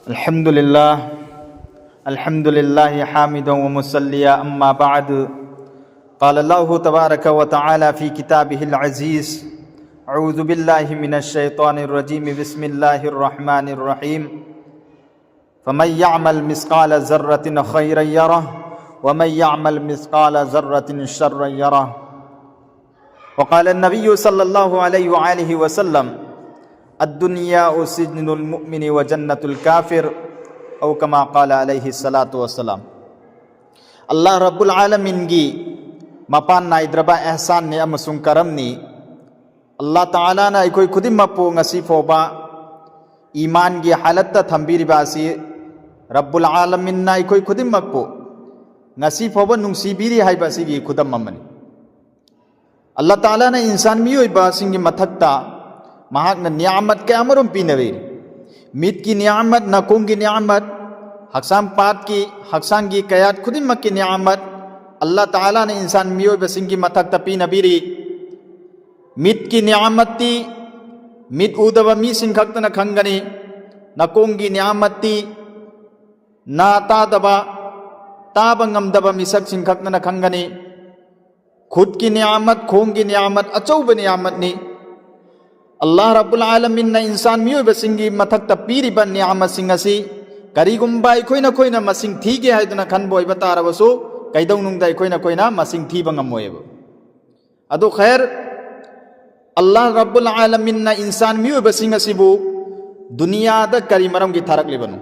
अल्हम्दुलिल्लाह हामिदन व मुसल्लिया अम्मा बाद क़ाल अल्लाहु तबारक व तआला फ़ी किताबिहिल अज़ीज़ अऊज़ु बिल्लाहि मिनश शैतानिर रजीम बिस्मिल्लाहिर रहमानिर रहीम फ़मन यअमल मिस्क़ाल ज़र्रतिन खैरन यरह व मन यअमल मिस्क़ाल ज़र्रतिन शर्रन यरह व क़ाल अन्नबिय्यु सल्लल्लाहु अलैहि व आलिहि वसल्लम अद्दुनिया सिज्नुल मुमिन व जन्नतुल काफिर औ कमा क़ाल अलैहि सलातु वस्सलाम। अल्लाह रब्बुल आलमीनगी मपान नाइद्रबा एहसान ने अमसुंग करमनी अल्लाह ताला ना अखोई खुदिमक्पु ngasi fauba ईमान की हालत थंबीरिबा असि रब्बुल आलमीन ना अखोई खुदिमक्पु ngasi fauba नुंसीबीरी हाइबा सिगी खुदम अमनी। अल्लाह ताला ना इंसान मियोइबा सिंगी मथक्ता महाकना नियामत कयामरुम पीनवे मित की नियामत नकोंग की नियामत हक्साम पात की हक्सांग की कयात खुदिमक की नियामत अल्लाह ताला ने इंसान मियो बसिंगी मथक तपी नबीरी मित की नियामती मित उदब मी सिंखक्त न खंगनी नकोंग की नियामती ना तादबा ताबंगम दब मिसक सिंखक्त न खंगनी खुद की नियामत खोंग की नियामत अचौब नियामत नी अल्लाह रब्बुल आलमीन ना इंसान मियो बसिंगी मथक तपीरी बन नियामत सिंगसी करीगुम्बा अखोइना खोइना मसिंग थीगे हाइदुना खनबो इबतारबसु कैदौनुंगदा अखोइना खोइना मसिंग थीबा ngam-moyeba adu khair Allah Rabbul Alamin na insan miyoiba sing asibu duniyada kari maram gi tharak libanu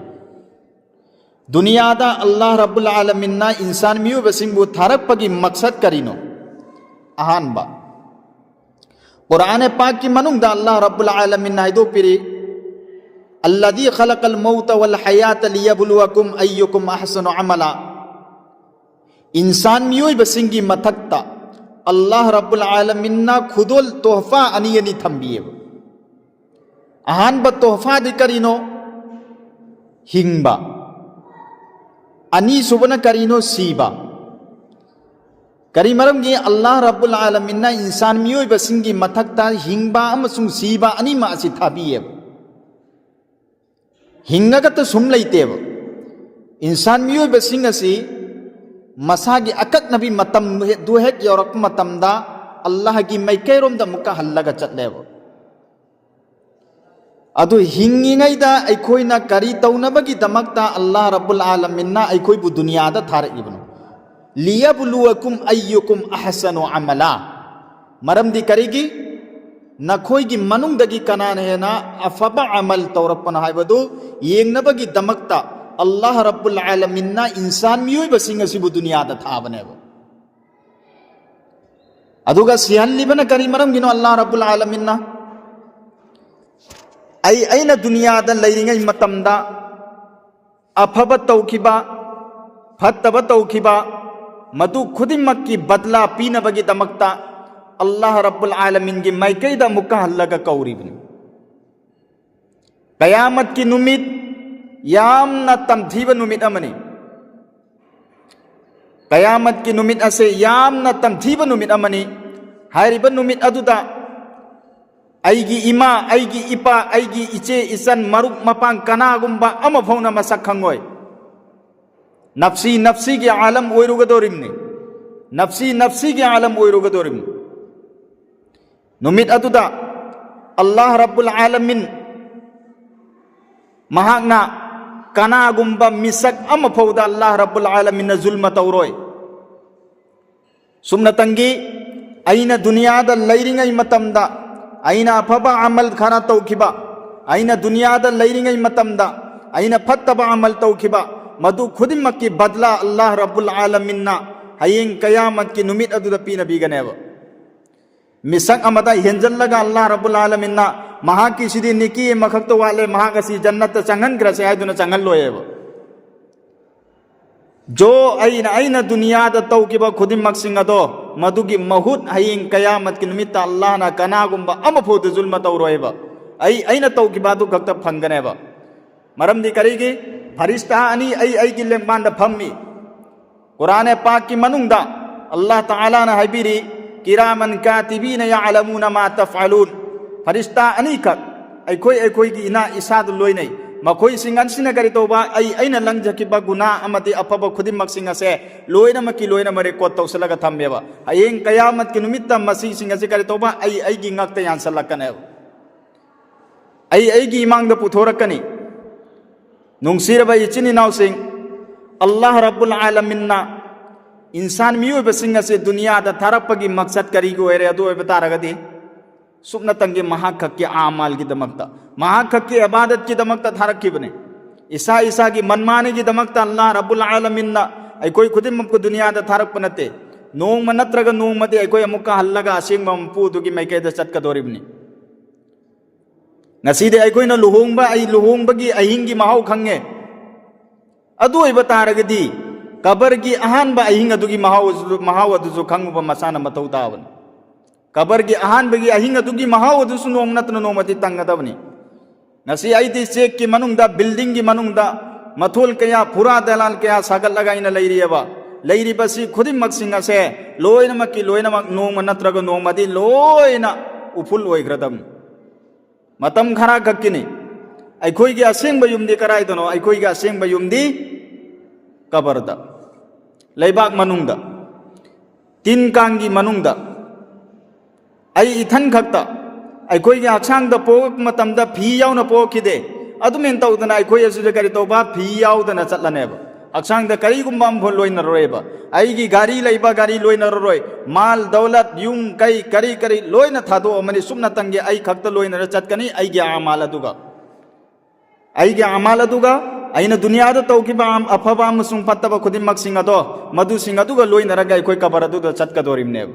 duniyada Allah Rabbul Alamin na insan miyoiba sing bu tharak pagi maksad karino ahan ba Quran पाक की मनुंग दा अल्लाह रब्बुल आलमीन ना हिदो पिरी अल्लज़ी खलक़ल मौत वल हयात लियब्लुवकुम अय्युकुम अहसनु अमला इंसान मियोय बसिंगी मथक्ता अल्लाह रब्बुल आलमीन ना खुदोल तोहफा अनियनी थंबिये अहान ब तोहफा दिकरिनो हिंगबा अनी सुबना करिनो सीबा करी मरम गी अल्लाह रब्बुल आलमीन ना इंसान मियोय बसिंगी मथक्ता हिंगबा अमसुंग सीबा अनी मा असि थाबिये हिंगगत सुम लेतेब इंसान मियोय बसिंग असि मसागी अकक नबी मतम दु हेक यौरक मतमदा अल्लाह की मैकैरोम दा मुका हल्लगा चटलेब अदु हिंगिंगैदा अखोइना करी तौनबगी दमक्ता अल्लाह रब्बुल आलमीन ना अखोइबु दुनियादा थारइबनु लियब्लुवकुम अय्युकुम अहसनु अमला मरमदी करेगी नखोइगी मनुंगदगी कनान हेना अफबा अमल तौरपना हाइबदु येंगनबगी दमक्ता अल्लाह रब्बुल आलमीन ना इंसान मियोइबा सिंग असिबु दुनियादा थाबनेब अदुगा सिहल्लिबना करी मरमगिनो अल्लाह रब्बुल आलमीन ना अइना दुनियादा लैरिंगै मतमदा अफबा तौखिबा फत्तबा तौखिबा मधु खुदिमक की बदला पीनबगी दमक्ता अल्लाह रब्बुल आलमीन की मैकैदा मुका हल्लगा कौरिबनी कयामत की नुमित यामना तमथीबा नुमित अमनी कयामत की नुमित असे यामना तमथीबा नुमित अमनी हारिबा नुमित अदुदा अइगी इमा अइगी इपा अइगी इचे इसन मरुक मपांग कनागुम्बा अमा फौना मसक खंगोय नफ्सी नफ्सी के आलम ओइरुगदोरिमनी नफ्सी नफ्सी के आलम ओइरुगदोरिमनी नुमित अदुदा अल्लाह रब्बुल आलमीन महाकना कनागुम्बा मिसक अम फौदा अल्लाह रब्बुल आलमीन जुल्म तौरोय सुमना तंगी अइना दुनियादा लैरिंगै मतमदा अइना अफबा अमल खरा तौखिबा अइना दुनियादा लैरिंगै मतमदा अइना फत्तबा अमल तौखिबा मधु खुदिमक की बदला अल्लाह रब्बुल आलमीन ना हयेंग कयामत की नुमित अदुदा पीनबीगनेब मिसक अमदा हेंजल्लगा अल्लाह रब्बुल आलमीन ना महाकी सिदी निकी मखक्तो वाले महाकसी जन्नत चंगनग्रसे हाइदुना चंगल्लोयेब जो अइना दुनियादा तौकिबा खुदिमक सिंगदो मधुगी महुत हयेंग कयामत की नुमित अल्लाह ना कनागुम्बा अमफोद जुल्म तौरोयेब अइना तौकिबादु खक्ता फंगनेब मरमदी करेगी फरिश्ता अनी की लेंगमान फम्मी कुरान पाक की मनुंगदा अल्लाह ताला ना हाइबिरी किरामन कातिबीन याअलमून मा तफअलून फरिश्ता अनी खक अखोई की इना इसाद लोइनै मखोइसिंग असिना करि तौबा अइना लंगजकिबा गुना अमति अफब खुदिमक्सिंग असे लोइनमकि लोइनम रेकॉर्ड तौसलगा थम्मेबा हयेंग कयामत कि नुमित्ता मसिसिंग असे करि तौबा अइगी ngakta यानसलकने अइगी इमांगदा पुथोरकनी नुंगसिरबा इचिन इनाउसिंग अल्लाह रब्बुल आलमीनना इंसान मियोबसिंग असे दुनियादा थारकपगी मकसद करिगो ओइरे अदु ओइबा तारगदि सुप्नतंगे महाखक्के आमाल की दमकता महाखक्के इबादत की दमकता थारक्किबने इसा इसा की मनमाने की दमकता अल्लाह रब्बुल आलमीनना अइकोई खुदिमक दुनियादा थारकप नते नोंग नत्रगा नोंगमदि अइकोई अमुक्का हल्लगा असेंगबा मपुदुगी माइकैदा चटकदोरिबनि ngaside अइकोइना लुहोंगबा लुहोंगबगी अहिंगी महाव खंगे अदु ओइबा तारगदि कबरगी अहानबा अहिंग अदुगी Mahav अदुजु खंगबा मसाना मथौ ताबनि कबरगी अहानबगी अहिंग अदुगी Mahav अदुसु नोंग नतना नोंगमदि तंगदबनि ngasi aidi chek ki manungda building gi manungda mathol kaya pura dalal kaya sagal lagaina leiriyaba leiribasi khudimak singa se loinamak ki loinamak nongma natraga nongmadi loina uful oigradam matam khara gakkini aikoi gi asengba yumdi karai dono aikoi gi asengba yumdi kabarda leibak manungda tin kangi manungda ai ithan khakta अखोई हक्सांग पोक फी यावना पोखिदे अदुमेन तौदना अखोई असुदे करि तौबा फी यावदना चटलनेब हक्सांग करिगुम्बा अमफो लोइनरोयब अइगी गाड़ी लैबा गाड़ी लोइनरोय माल दौलत yum करी करी लोइना थादो अमनि सुमना तंगे अइ खक्त लोइनर चटकनी अइगी आमाल अदुगा अइना दुनियादा तौकिबा अफबा अमसुंग फत्तबा खुदिमक सिंग अदो मधु सिंग अदुगा लोइनरगा अखोई कबर अदुदा चटकदोरिमनेब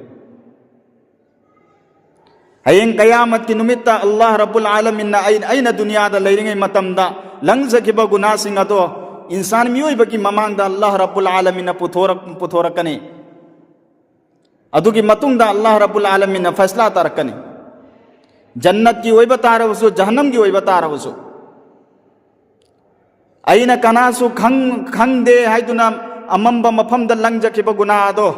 हयेंग कयामत की नुमित्ता अल्लाह रब्बुल आलमीन अइना दुनियादा लैरिंगै मतमदा लंगजकिबा गुनासिंग अदो इंसान मियोइबकी ममांगदा अल्लाह रब्बुल आलमीन पुथोरकनी अदुगी मतुंगदा अल्लाह रब्बुल आलमीन फैसला तारकनी जन्नत की ओइबा तारबसु जहन्नम की ओइबा तारबसु अइना कनासु खंगदे हाइदुना अमंबा मफमदा लंगजकिबा गुना अदो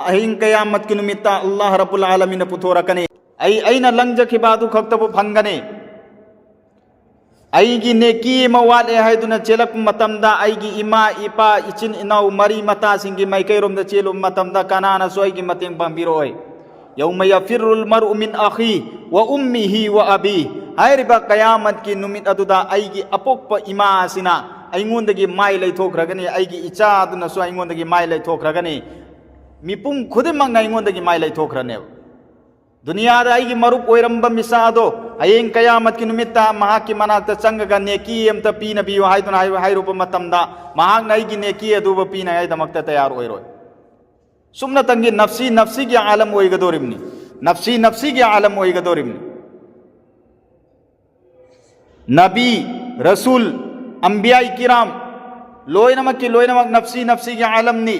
अहिंग कयामत की नुमित्ता अल्लाह रब्बुल आलमीन पुथोरकनी अइना लंगजकिबादु खक्तबु फंगने अइगी नेकी मवाले हाइदुना चेलक मतमदा अइगी इमा इपा इचिन इनाउ मरी मता सिंगी माइकैरोमदा चेलु मतमदा कनाना सोइगी मतेंग पांबिरोय यौम यफिरुल मरउ मिन अखी व उम्मिही व अबी हाइरिबा कयामत की नुमित अदुदा अइगी अपोक्प इमा सिना अइंगोंदगी माइ लैथोख्रगनी अइगी इचा अदुना सो अइंगोंदगी माइ लैथोख्रगनी मिपुंग खुदिमंग अइंगोंदगी माइ लैथोख्रनेब दुनियादा अइगी मरुप ओइरंबा मिसादो हयेंग कयामत की नुमित्ता महाकी मनाक्ता चंगगा नेकी एमता पीनबियो हाइदुना हाइरुप मतमदा महाकना अइगी नेकी अदुबा पीनाइदमक्ता तैयार ओइरोय सुमना तंगी नफ्सी की आलम ओइगदोरिमनि नफ्सी की आलम ओइगदोरिमनि नबी रसूल अंबिया किराम लोइनमक नफ्सी की आलमनि